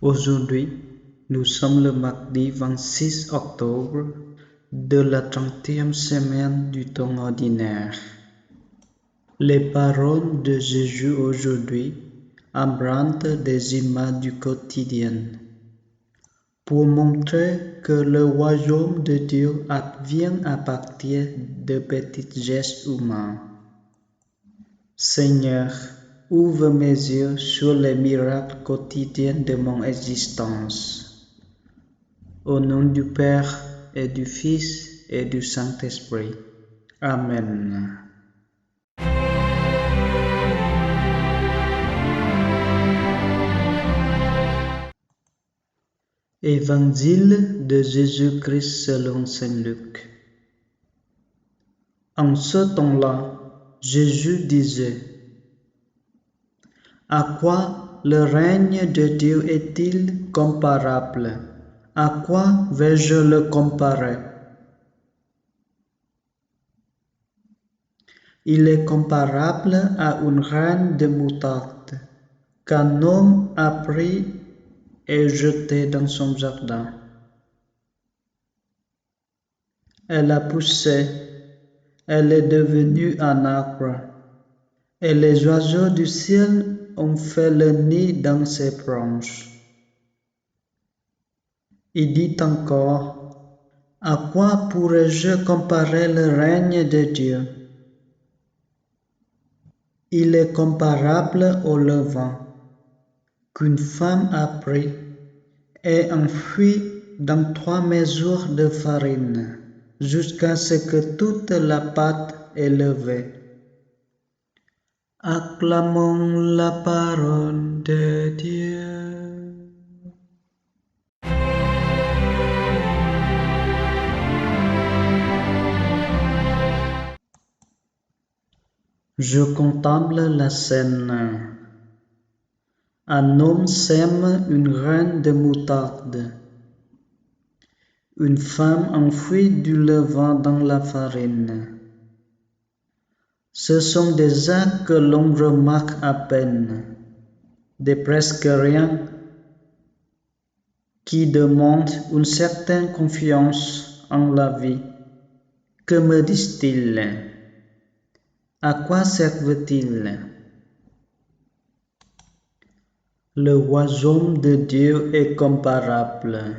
Aujourd'hui, nous sommes le mardi 26 octobre de la 30e semaine du temps ordinaire. Les paroles de Jésus aujourd'hui empruntent des images du quotidien pour montrer que le royaume de Dieu advient à partir de petits gestes humains. Seigneur, ouvre mes yeux sur les miracles quotidiens de mon existence. Au nom du Père et du Fils et du Saint-Esprit. Amen. Évangile de Jésus-Christ selon Saint Luc. En ce temps-là, Jésus disait: À quoi le règne de Dieu est-il comparable? À quoi vais-je le comparer? Il est comparable à une graine de moutarde qu'un homme a pris et jeté dans son jardin. Elle a poussé, elle est devenue un arbre, et les oiseaux du ciel ont fait le nid dans ses branches. Il dit encore: À quoi pourrais-je comparer le règne de Dieu? Il est comparable au levain qu'une femme a pris et enfoui dans 3 mesures de farine, jusqu'à ce que toute la pâte est levée. Acclamons la parole de Dieu. Je contemple la scène. Un homme sème une graine de moutarde. Une femme enfouit du levain dans la farine. Ce sont des actes que l'on remarque à peine, de presque rien, qui demandent une certaine confiance en la vie. Que me disent-ils? À quoi servent-ils? Le royaume de Dieu est comparable,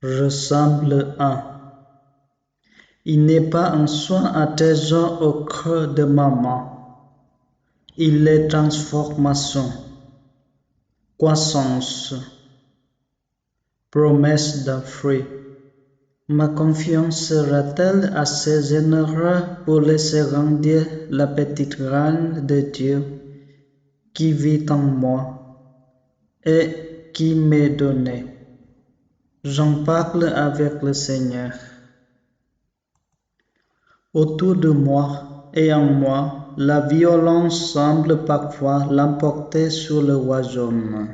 ressemble à. Il n'est pas en soi un trésor au creux de ma main. Il est transformation, croissance, promesse d'un fruit. Ma confiance sera-t-elle assez généreuse pour laisser grandir la petite graine de Dieu qui vit en moi et qui m'est donnée? J'en parle avec le Seigneur. Autour de moi et en moi, la violence semble parfois l'emporter sur le royaume.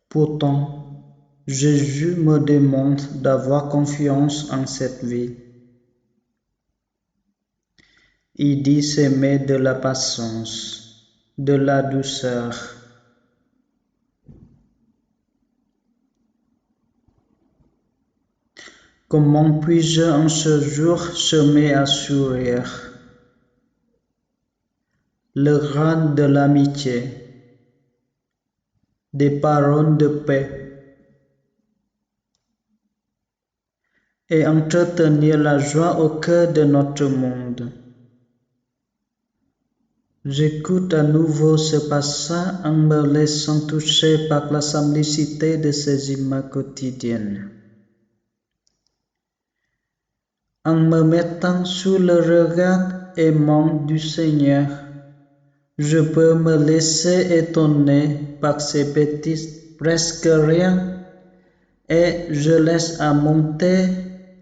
Pourtant, Jésus me demande d'avoir confiance en cette vie. Il dit s'aimer de la patience, de la douceur. Comment puis-je en ce jour semer à sourire le grain de l'amitié, des paroles de paix, et entretenir la joie au cœur de notre monde? J'écoute à nouveau ce passage en me laissant toucher par la simplicité de ces images quotidiennes. En me mettant sous le regard aimant du Seigneur, je peux me laisser étonner par ces petits presque rien, et je laisse à monter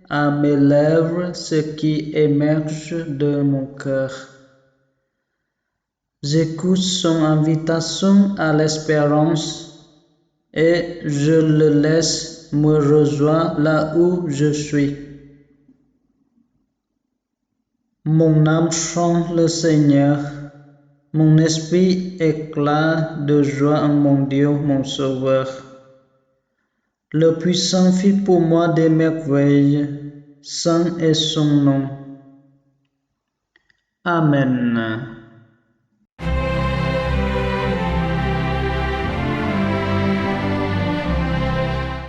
à mes lèvres ce qui émerge de mon cœur. J'écoute son invitation à l'espérance et je le laisse me rejoindre là où je suis. Mon âme chante le Seigneur, Mon esprit éclate de joie en mon Dieu, mon Sauveur. Le puissant fit pour moi des merveilles, saint est son nom. Amen.